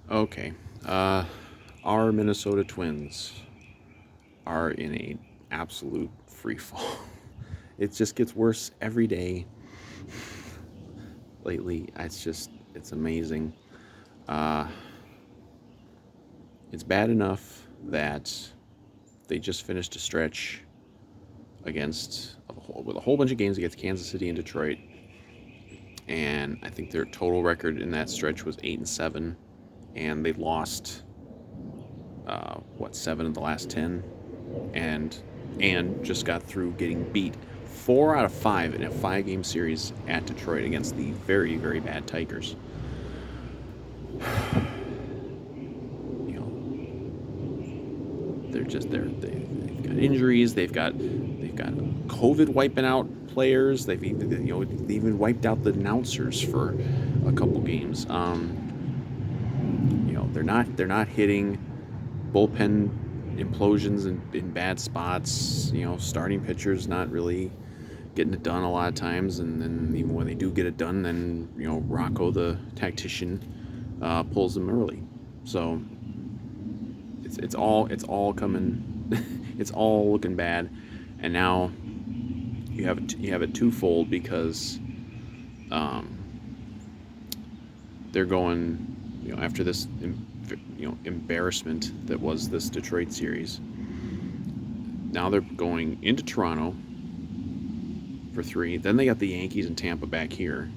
Okay. Uh, our Minnesota Twins are in a absolute free fall. It just gets worse every day lately. It's amazing. Uh, it's bad enough that they just finished a stretch with a whole bunch of games against Kansas City and Detroit, and I think their total record in that stretch was 8-7, and they lost what 7 of the last 10, and just got through getting beat 4 out of 5 in a 5-game series at Detroit against the very very bad Tigers. You know, they've got injuries. They've got COVID wiping out players. They even wiped out the announcers for a couple games. They're not hitting bullpen implosions in bad spots. Starting pitchers not really getting it done a lot of times, and then even when they do get it done, then Rocco the tactician pulls them early. So it's all coming, it's all looking bad, and now you have it twofold because um, they're going after this embarrassment that was this Detroit series. Now they're going into Toronto for 3. Then they got the Yankees and Tampa back here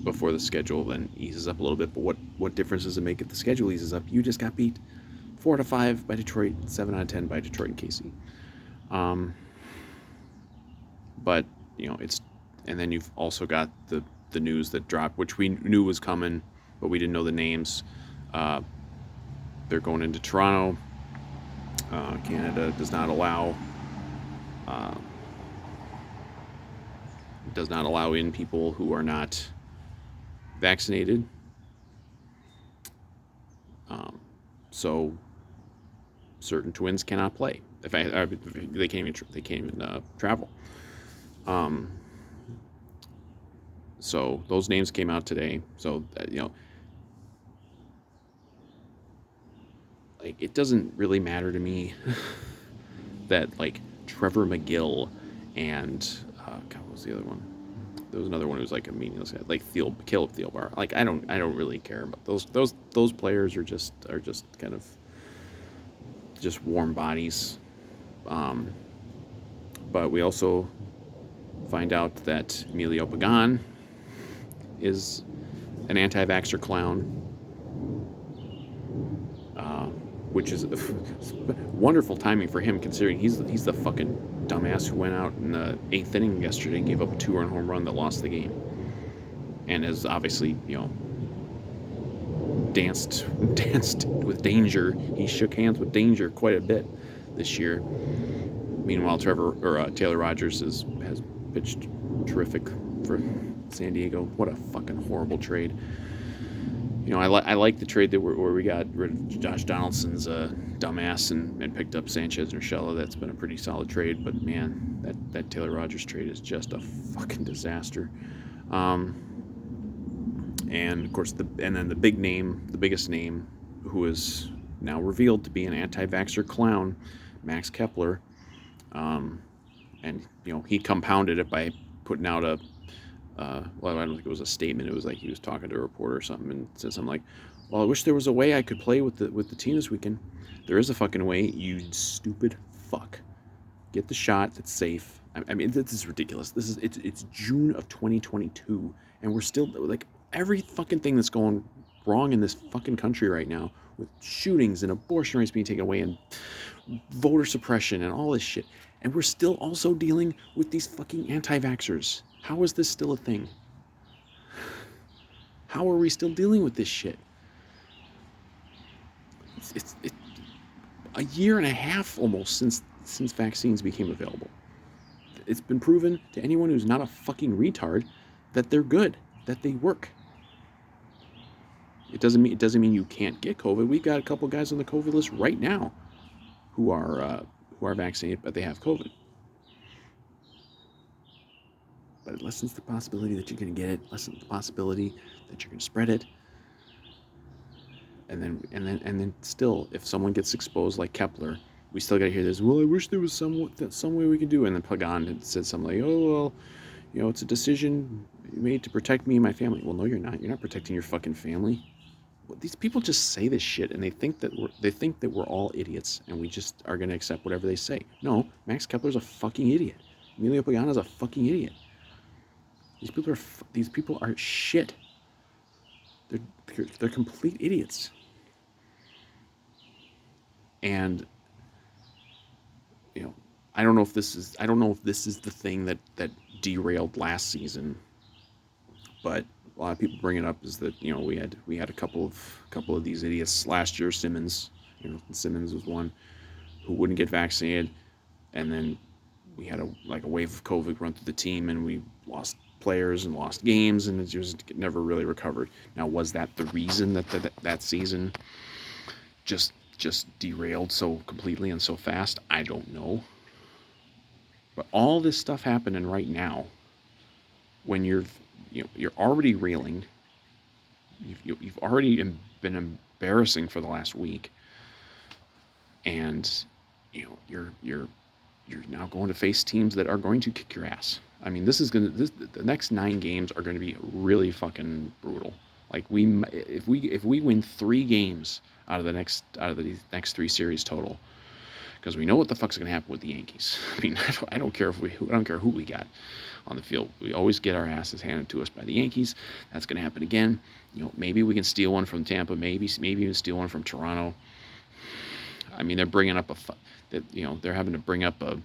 before the schedule then eases up a little bit. But what difference does it make if the schedule eases up? You just got beat 4 out of 5 by Detroit, 7 out of 10 by Detroit and Casey. Um, but it's and then you've also got the news that dropped, which we knew was coming, but we didn't know the names. Uh, they're going into Toronto. Canada uh, does not allow in people who are not vaccinated. Um, so certain Twins cannot play. They can't even travel. Um, so those names came out today. So like it doesn't really matter to me that like Trevor McGill and God, what was the other one? There was another one who was like a meaningless guy, like Caleb Thielbar. Like I don't really care about those players are just kind of just warm bodies. Um, but we also find out that Emilio Pagan is an anti-vaxxer clown, uh, which is wonderful timing for him, considering he's the fucking dumbass who went out in the 8th inning yesterday and gave up a 2-run home run that lost the game, and has obviously danced with danger. He shook hands with danger quite a bit this year. Meanwhile, Taylor Rogers has pitched terrific for San Diego. What a fucking horrible trade. I like the trade where we got rid of Josh Donaldson's dumbass and picked up Sanchez and Urshela. That's been a pretty solid trade. But man, that Taylor Rogers trade is just a fucking disaster. Um, and of course, the biggest name, who is now revealed to be an anti-vaxxer clown, Max Kepler. Um, and he compounded it by putting out well, I don't think it was a statement. It was like he was talking to a reporter or something and said something like, "Well, I wish there was a way I could play with the team this weekend. There is a fucking way, you stupid fuck. Get the shot that's safe." I mean, this is ridiculous. It's June of 2022, and we're still like every fucking thing that's going wrong in this fucking country right now, with shootings and abortion rights being taken away and voter suppression and all this shit, and we're still also dealing with these fucking anti-vaxxers. How is this still a thing? How are we still dealing with this shit? It's a year and a half almost since vaccines became available. It's been proven to anyone who's not a fucking retard that they're good, that they work. It doesn't mean you can't get COVID. We've got a couple guys on the COVID list right now who are vaccinated, but they have COVID. But it lessens the possibility that you're going to get it, lessens the possibility that you're going to spread it. And then still, if someone gets exposed like Kepler, we still got to hear this. Well, I wish there was some way we could do it. And then Pagan had said something like, "Oh well, it's a decision made to protect me and my family." Well, no, you're not. You're not protecting your fucking family. Well, these people just say this shit, and they think that we're all idiots, and we just are gonna accept whatever they say. No, Max Kepler's a fucking idiot. Emilio Pagano's a fucking idiot. These people are shit. They're complete idiots. And I don't know if this is the thing that derailed last season, but a lot of people bring it up is that we had a couple of these idiots last year. Simmons was one who wouldn't get vaccinated, and then we had a wave of COVID run through the team, and we lost players and lost games, and it just never really recovered. Now, was that the reason that season just derailed so completely and so fast? I don't know. But all this stuff happening right now, when you're already reeling, you've already been embarrassing for the last week, and you're now going to face teams that are going to kick your ass. I mean, the next 9 games are going to be really fucking brutal. Like if we win 3 games out of the next 3 series total, because we know what the fuck's going to happen with the Yankees. I mean, I don't care who we got on the field. We always get our asses handed to us by the Yankees. That's going to happen again. Maybe we can steal one from Tampa. Maybe even steal one from Toronto. I mean, they're bringing up they're having to bring up a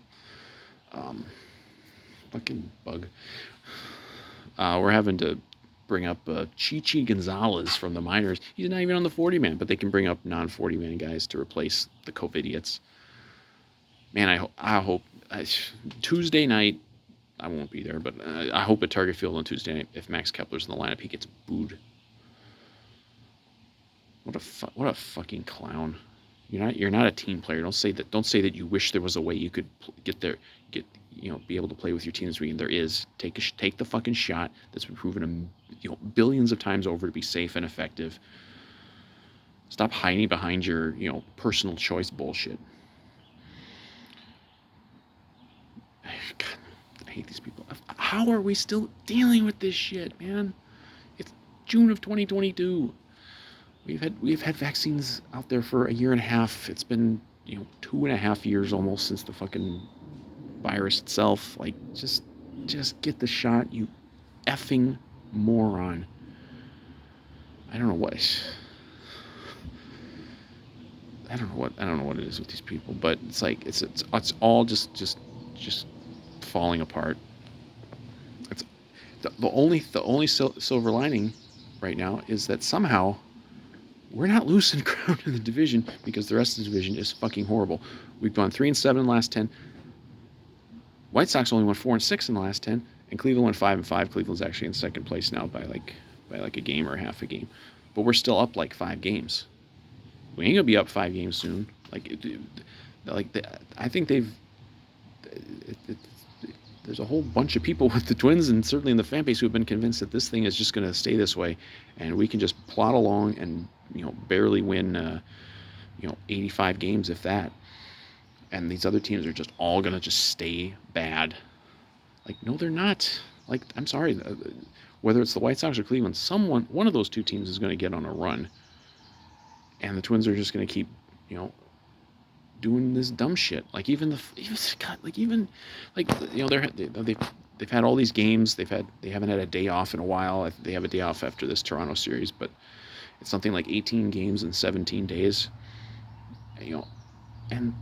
fucking bug. We're having to bring up Chichi Gonzalez from the minors. He's not even on the 40-man, but they can bring up non-40-man guys to replace the COVIDiots. Man, I hope Tuesday night, I won't be there, but I hope at Target Field on Tuesday night, if Max Kepler's in the lineup, he gets booed. What a fucking clown. You're not a team player. Don't say that you wish there was a way you could be able to play with your team this weekend. There is. Take the fucking shot that's been proven billions of times over to be safe and effective. Stop hiding behind your personal choice bullshit. God, I hate these people. How are we still dealing with this shit, man? It's June of 2022. We've had vaccines out there for a year and a half. It's been 2.5 years almost since the fucking virus itself. Like, just get the shot, you effing moron. I don't know what it is with these people, but it's like it's all just falling apart. It's the only silver lining right now is that somehow we're not losing ground in the division, because the rest of the division is fucking horrible. We've gone 3-7 in the last 10. White Sox only won 4-6 in the last 10, and Cleveland won 5-5. Cleveland's actually in second place now by a game or half a game, but we're still up like 5 games. We ain't gonna be up 5 games soon. I think there's a whole bunch of people with the Twins, and certainly in the fan base, who have been convinced that this thing is just going to stay this way, and we can just plod along and barely win 85 games, if that. And these other teams are just all going to just stay bad. Like, no, they're not. Like, I'm sorry, whether it's the White Sox or Cleveland, one of those 2 teams is going to get on a run, and the Twins are just going to keep doing this dumb shit. Like, they've had all these games. They haven't had a day off in a while. They have a day off after this Toronto series, but it's something like 18 games in 17 days. And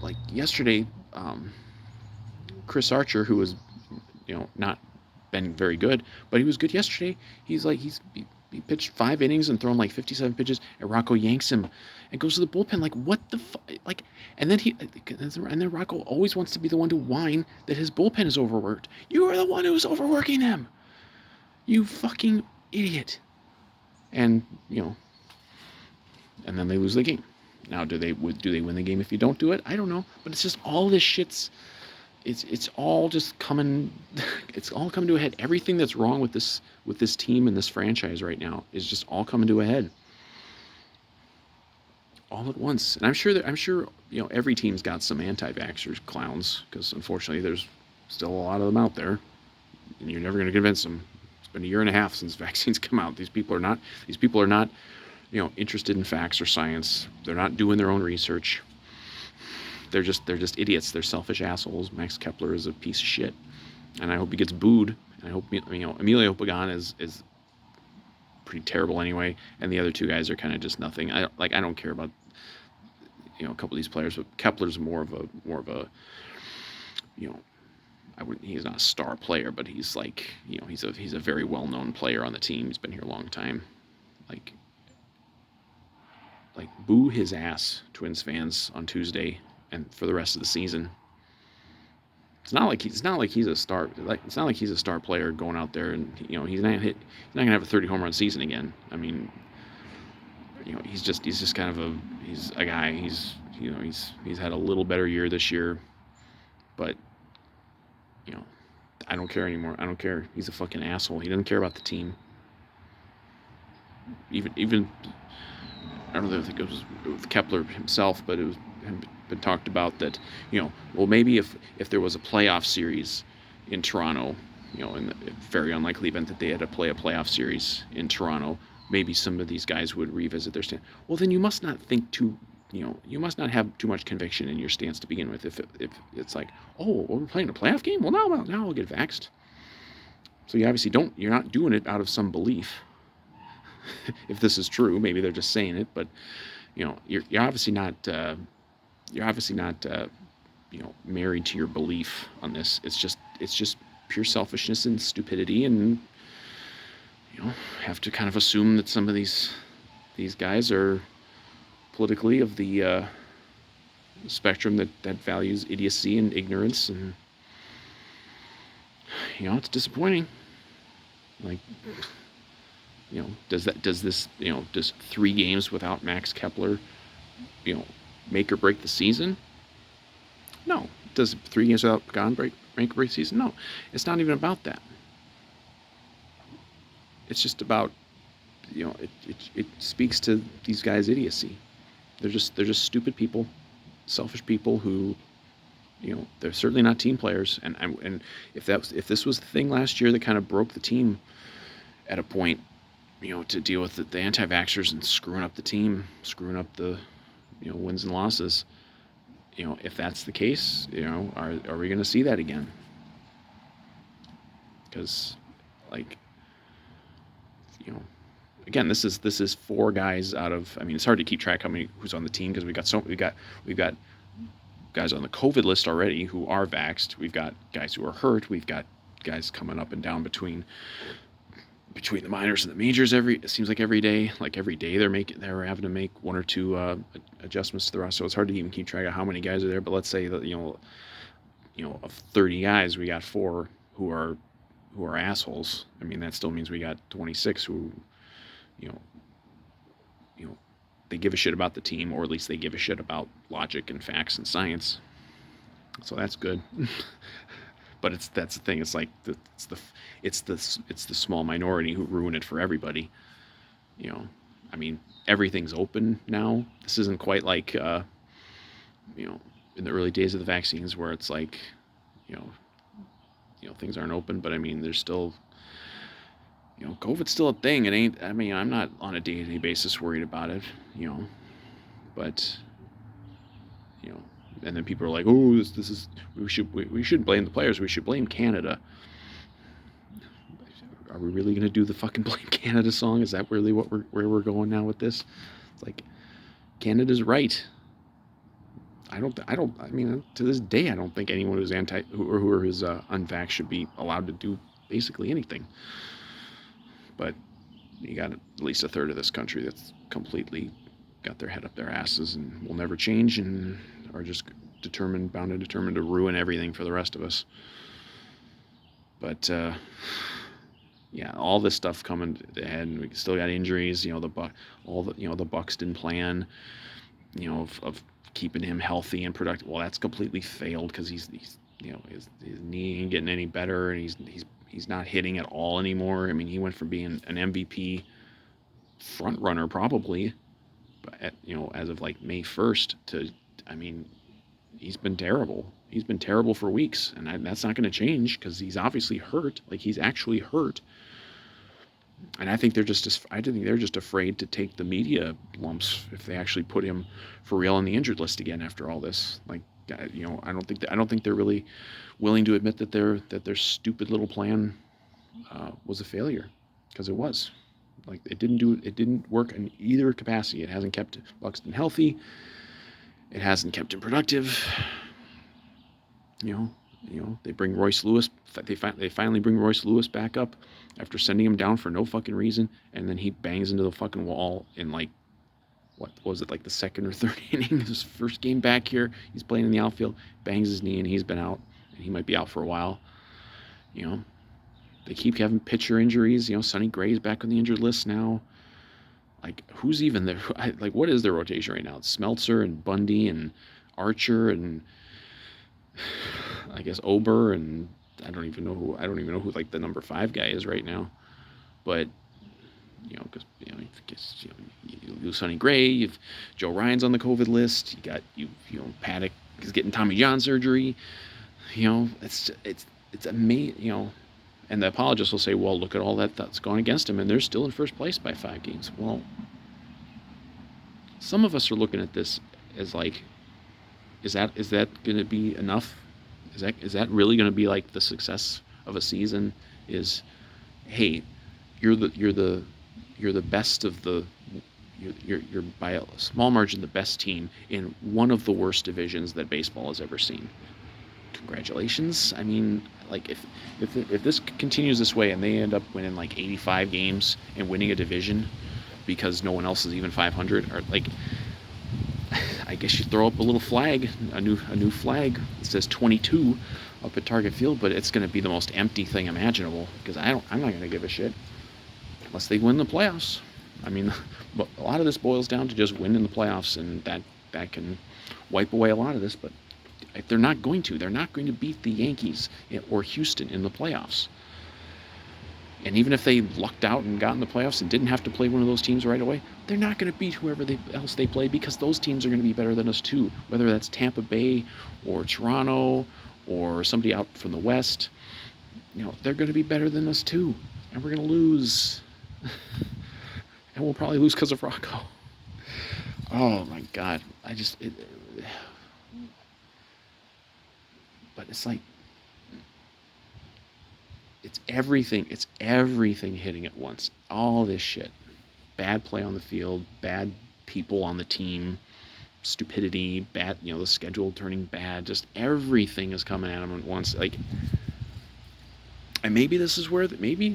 like yesterday, Chris Archer, who was not been very good, but he was good yesterday. He pitched 5 innings and thrown like 57 pitches, and Rocco yanks him and goes to the bullpen. Like, what the fuck? Like, and then Rocco always wants to be the one to whine that his bullpen is overworked. You are the one who's overworking him, you fucking idiot. And and then they lose the game. Now, do they win the game if you don't do it? I don't know, but it's just all this shit's. It's all just coming. It's all coming to a head. Everything that's wrong with this team and this franchise right now is just all coming to a head. all at once. And I'm sure every team's got some anti-vaxxers clowns, because unfortunately there's still a lot of them out there, and you're never going to convince them. It's been a year and a half since vaccines come out. These people are not interested in facts or science. They're not doing their own research. They're just idiots. They're selfish assholes. Max Kepler is a piece of shit, and I hope he gets booed. And I hope Emilio Pagan is pretty terrible anyway, and the other two guys are kind of just nothing. I don't care about a couple of these players, but Kepler's more of a I wouldn't. He's not a star player, but he's like he's a very well known player on the team. He's been here a long time. Like boo his ass, Twins fans, on Tuesday and for the rest of the season. It's not like he's a star. It's not like he's a star player going out there and he's not gonna have a 30 home run season again. I mean, he's just kind of he's a guy. He's had a little better year this year, but I don't care anymore. I don't care. He's a fucking asshole. He doesn't care about the team. Even I don't know, I think it was with Kepler himself, but it was been talked about that, well, maybe if there was a playoff series in Toronto, in the very unlikely event that they had to play a playoff series in Toronto, maybe some of these guys would revisit their stance. Well, then you must not you must not have too much conviction in your stance to begin with. If it's like, oh, well, we're playing a playoff game, well, now I'll get vaxxed. So you obviously you're not doing it out of some belief. If this is true, maybe they're just saying it, but you're obviously not married to your belief on this. It's just pure selfishness and stupidity, and have to kind of assume that some of these guys are politically of the spectrum that values idiocy and ignorance, and it's disappointing. Like, does 3 games without Max Kepler make or break the season? No. Does 3 games without Pagan make or break the season? No. It's not even about that. It's just about it speaks to these guys' idiocy. They're just stupid people, selfish people who they're certainly not team players. And if this was the thing last year that kind of broke the team at a point, to deal with the anti-vaxxers and screwing up the team, screwing up the wins and losses. If that's the case, are we going to see that again? Because, again, this is 4 guys out of. I mean, it's hard to keep track who's on the team, because we've got guys on the COVID list already who are vaxxed. We've got guys who are hurt. We've got guys coming up and down between the minors and the majors. It seems like every day. Like every day they're having to make 1 or 2 adjustments to the roster. So it's hard to even keep track of how many guys are there. But let's say that of 30 guys, we got 4 who are assholes. I mean, that still means we got 26 who they give a shit about the team, or at least they give a shit about logic and facts and science. So that's good. But that's the thing. It's like it's the small minority who ruin it for everybody. I mean, everything's open now. This isn't quite like in the early days of the vaccines, where it's like things aren't open. But I mean, there's still COVID's still a thing. It ain't. I mean, I'm not on a day-to-day basis worried about it. But and then people are like, oh, this is we shouldn't blame the players. We should blame Canada. Are we really going to do the fucking Blame Canada song? Is that really where we're going now with this? It's like, Canada's right. I mean, to this day, I don't think anyone who's who is unvaxxed should be allowed to do basically anything. But you got at least a third of this country that's completely got their head up their asses and will never change, and are just determined to ruin everything for the rest of us. But yeah, all this stuff coming ahead, and we still got injuries. The Buxton plan, of keeping him healthy and productive. Well, that's completely failed, because his knee ain't getting any better, and he's not hitting at all anymore. I mean, he went from being an MVP front runner probably as of like May 1st I mean, he's been terrible. He's been terrible for weeks, and that's not going to change because he's obviously hurt. Like, he's actually hurt. And I think they're just afraid to take the media lumps if they actually put him for real on the injured list again after all this. Like, I don't think they're really willing to admit that their stupid little plan was a failure, because it was. Like, it didn't work in either capacity. It hasn't kept Buxton healthy. It hasn't kept him productive. They bring Royce Lewis. They finally bring Royce Lewis back up after sending him down for no fucking reason, and then he bangs into the fucking wall in, like, what was it, like the second or third inning? His first game back here, he's playing in the outfield, bangs his knee, and he's been out, and he might be out for a while. They keep having pitcher injuries. Sonny Gray's back on the injured list now. Like, who's even there? Like, what is their rotation right now? It's Smeltzer and Bundy and Archer and I guess Ober, and I don't even know who like the number 5 guy is right now. But because you lose Sonny Gray, you've Joe Ryan's on the COVID list. You got Paddock is getting Tommy John surgery. It's amazing. And the apologists will say, well, look at all that's gone against him, and they're still in first place by 5 games. Well, some of us are looking at this as like, is that going to be enough? Is that really going to be like the success of a season? Is, hey, you're the best of the you're by a small margin the best team in one of the worst divisions that baseball has ever seen. Congratulations. I mean, like, if this continues this way and they end up winning like 85 games and winning a division because no one else is even 500, or like, I guess you throw up a little flag, a new flag that says 22 up at Target Field, but it's going to be the most empty thing imaginable, because I'm not going to give a shit unless they win the playoffs. I mean, a lot of this boils down to just winning the playoffs, and that can wipe away a lot of this, but they're not going to. They're not going to beat the Yankees or Houston in the playoffs. And even if they lucked out and got in the playoffs and didn't have to play one of those teams right away, they're not going to beat whoever else they play, because those teams are going to be better than us too. Whether that's Tampa Bay or Toronto or somebody out from the West, they're going to be better than us too. And we're going to lose. And we'll probably lose because of Rocco. Oh my God. But it's like, it's everything hitting at once. All this shit. Bad play on the field, bad people on the team, stupidity, bad, the schedule turning bad, just everything is coming at them at once. Like, and maybe this is where, maybe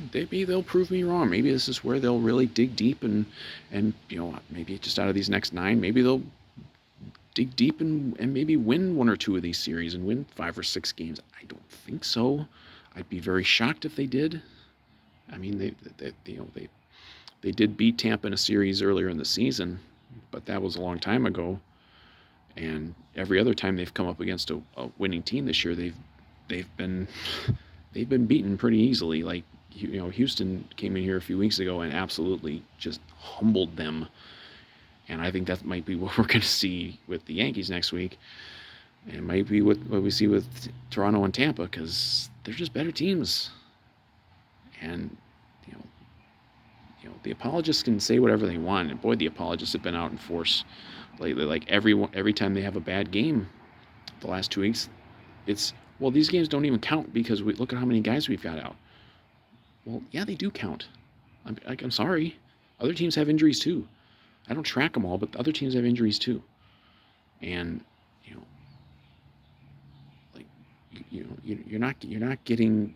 they'll prove me wrong. Maybe this is where they'll really dig deep and maybe just out of these next 9, maybe they'll dig deep and maybe win 1 or 2 of these series and win 5 or 6 games. I don't think so. I'd be very shocked if they did. I mean, they did beat Tampa in a series earlier in the season, but that was a long time ago. And every other time they've come up against a winning team this year, they've been beaten pretty easily. Like, Houston came in here a few weeks ago and absolutely just humbled them. And I think that might be what we're going to see with the Yankees next week. And it might be what we see with Toronto and Tampa, because they're just better teams. And, the apologists can say whatever they want. And boy, the apologists have been out in force lately. Like, every time they have a bad game the last 2 weeks, it's, well, these games don't even count because look at how many guys we've got out. Well, yeah, they do count. I'm sorry. Other teams have injuries too. I don't track them all, but other teams have injuries too. And, you're not getting,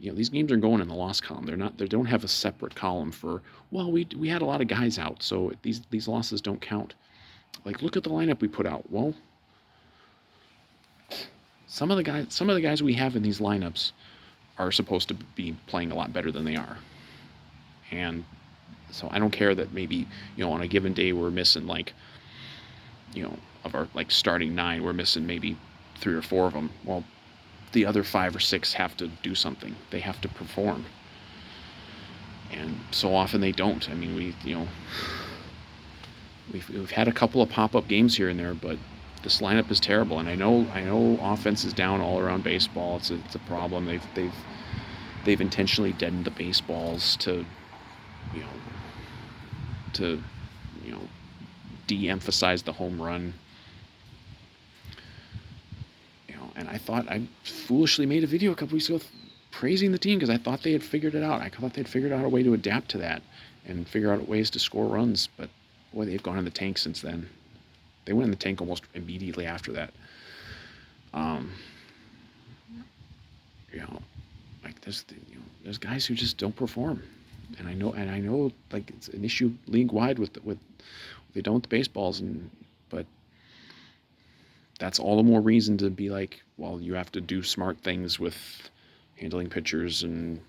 these games are going in the loss column. They don't have a separate column for, well, we had a lot of guys out, so these losses don't count. Like, look at the lineup we put out. Well, some of the guys we have in these lineups are supposed to be playing a lot better than they are. And so I don't care that maybe, on a given day we're missing of our starting 9, we're missing maybe 3 or 4 of them. Well, the other 5 or 6 have to do something. They have to perform. And so often they don't. I mean, We've had a couple of pop-up games here and there, but this lineup is terrible. And I know offense is down all around baseball. It's a problem. They've intentionally deadened the baseballs you know to you know de-emphasize the home run. And I thought I foolishly made a video a couple weeks ago praising the team because I thought they had figured it out. I thought they'd figured out a way to adapt to that and figure out ways to score runs. But boy, they've gone in the tank since then. They went in the tank almost immediately after that. Um, you know, like there's guys who just don't perform, and I know like it's an issue league wide with they don't with the baseballs, but that's all the more reason to be like, well, you have to do smart things with handling pitchers and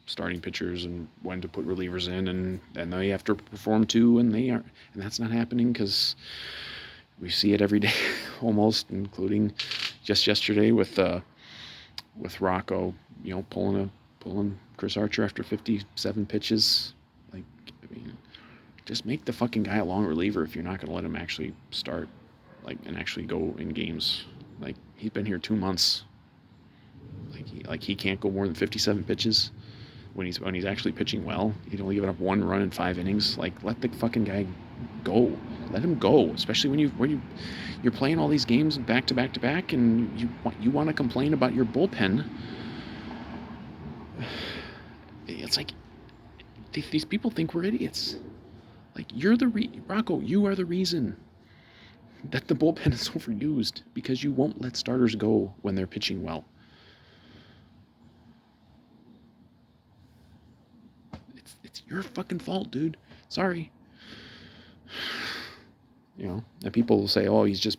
starting pitchers and when to put relievers in, and they have to perform too, and that's not happening because we see it every day almost, including just yesterday with Rocco, pulling Chris Archer after 57 pitches. Like, I mean, just make the fucking guy a long reliever if you're not going to let him actually start, like, and actually go in games. Like, he's been here 2 months. Like he can't go more than 57 pitches when he's actually pitching well. He's only given up 1 run in 5 innings. Like, let the fucking guy go. Let him go, especially when you're playing all these games back to back to back, and you want to complain about your bullpen. It's like these people think we're idiots. Like, Rocco, you are the reason that the bullpen is overused because you won't let starters go when they're pitching well. It's your fucking fault, dude. Sorry. And people will say, "Oh, he's just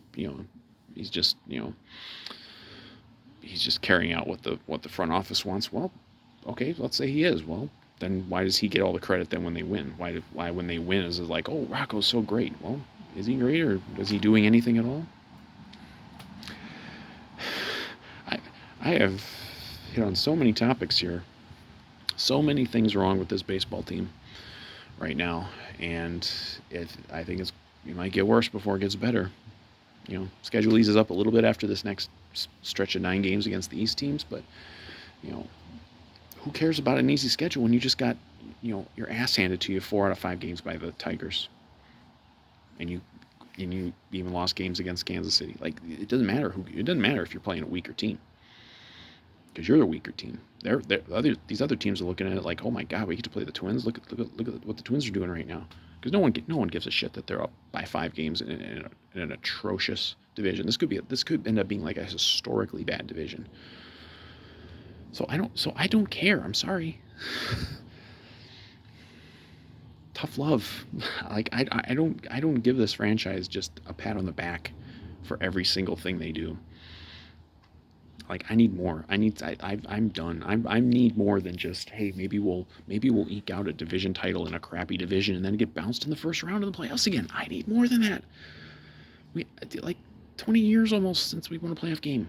carrying out what the front office wants." Well, okay, let's say he is. Well, then why does he get all the credit then when they win? Why when they win is it like, "Oh, Rocco's so great." Well, is he great, or is he doing anything at all? I have hit on so many topics here. So many things wrong with this baseball team right now, and I think it might get worse before it gets better. Schedule eases up a little bit after this next stretch of 9 games against the East teams, but who cares about an easy schedule when you just got your ass handed to you 4 out of 5 games by the Tigers, and you even lost games against Kansas City. Like, it doesn't matter if you're playing a weaker team, because you're the weaker team. These other teams are looking at it like, oh my God, we get to play the Twins. Look at what the Twins are doing right now. Because no one gives a shit that they're up by 5 games in an atrocious division. This could end up being like a historically bad division. So I don't care. I'm sorry. Tough love. Like, I don't give this franchise just a pat on the back for every single thing they do. Like, I need more. I'm done. I need more than just, hey, maybe we'll eke out a division title in a crappy division and then get bounced in the first round of the playoffs again. I need more than that. We like 20 years almost since we won a playoff game.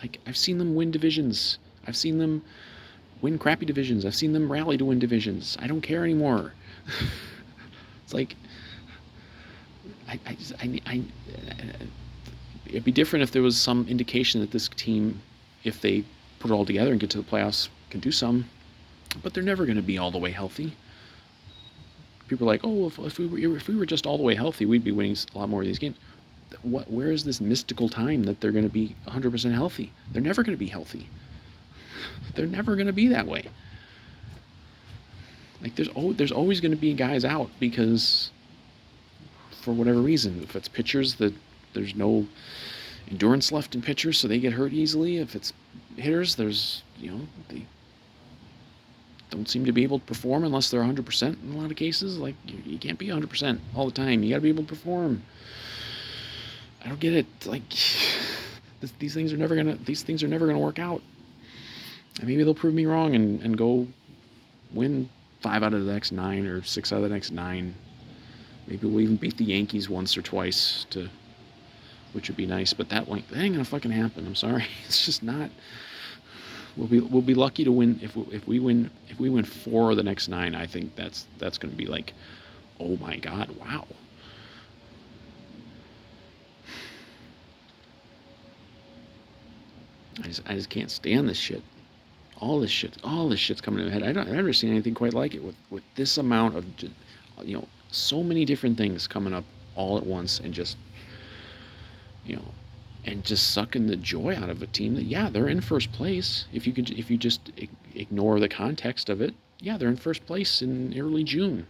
Like, I've seen them win divisions. I've seen them win crappy divisions. I've seen them rally to win divisions. I don't care anymore. It's like, it'd be different if there was some indication that this team, if they put it all together and get to the playoffs, can do some. But they're never going to be all the way healthy. People are like, oh, if we were just all the way healthy, we'd be winning a lot more of these games. Where is this mystical time that they're going to be 100% healthy? They're never going to be healthy. They're never going to be that way. Like, there's always going to be guys out because, for whatever reason, if it's pitchers, that there's no endurance left in pitchers, so they get hurt easily. If it's hitters, there's they don't seem to be able to perform unless they're 100% in a lot of cases. Like, you can't be 100% all the time. You got to be able to perform. I don't get it. Like, these things are never gonna work out. And maybe they'll prove me wrong and go win 5 out of the next 9 or 6 out of the next 9. Maybe we'll even beat the Yankees once or twice, which would be nice. But that ain't gonna fucking happen. I'm sorry. It's just not. We'll be lucky to win if we win 4 of the next 9. I think that's gonna be like Oh my God! Wow. I just can't stand this shit. All this shit's coming to a head. I've never seen anything quite like it with this amount of, so many different things coming up all at once, and you know, and just sucking the joy out of a team that, yeah, they're in first place. If you just ignore the context of it, yeah, they're in first place in early June.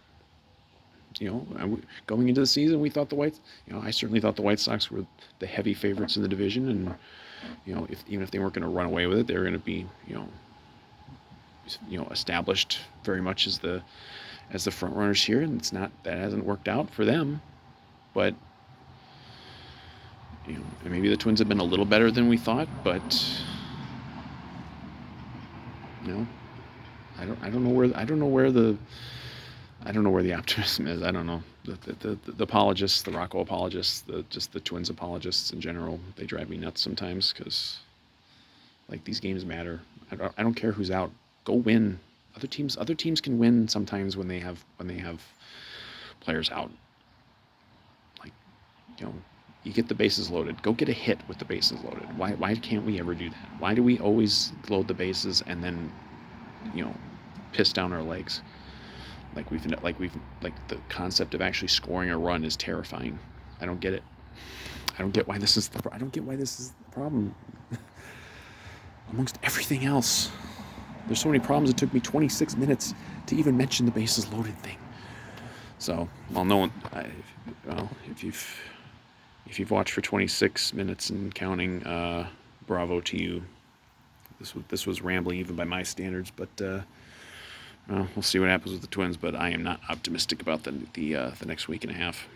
Going into the season, we thought I certainly thought the White Sox were the heavy favorites in the division, and even if they weren't going to run away with it, they were going to be, established very much as the front runners here, and that hasn't worked out for them. But maybe the Twins have been a little better than we thought, but you know, I don't know where the optimism is. I don't know. The apologists, the Rocco apologists, the Twins apologists in general, they drive me nuts sometimes because, like, these games matter. I don't care who's out. Go win. Other teams can win sometimes when they have players out. Like, you know, you get the bases loaded. Go get a hit with the bases loaded. Why can't we ever do that? Why do we always load the bases and then, you know, piss down our legs? Like the concept of actually scoring a run is terrifying. I don't get it. I don't get why this is the problem amongst everything else. There's so many problems. It took me 26 minutes to even mention the bases loaded thing. So, well, no one. If you've watched for 26 minutes and counting, bravo to you. This was rambling even by my standards, but well, we'll see what happens with the Twins. But I am not optimistic about the next week and a half.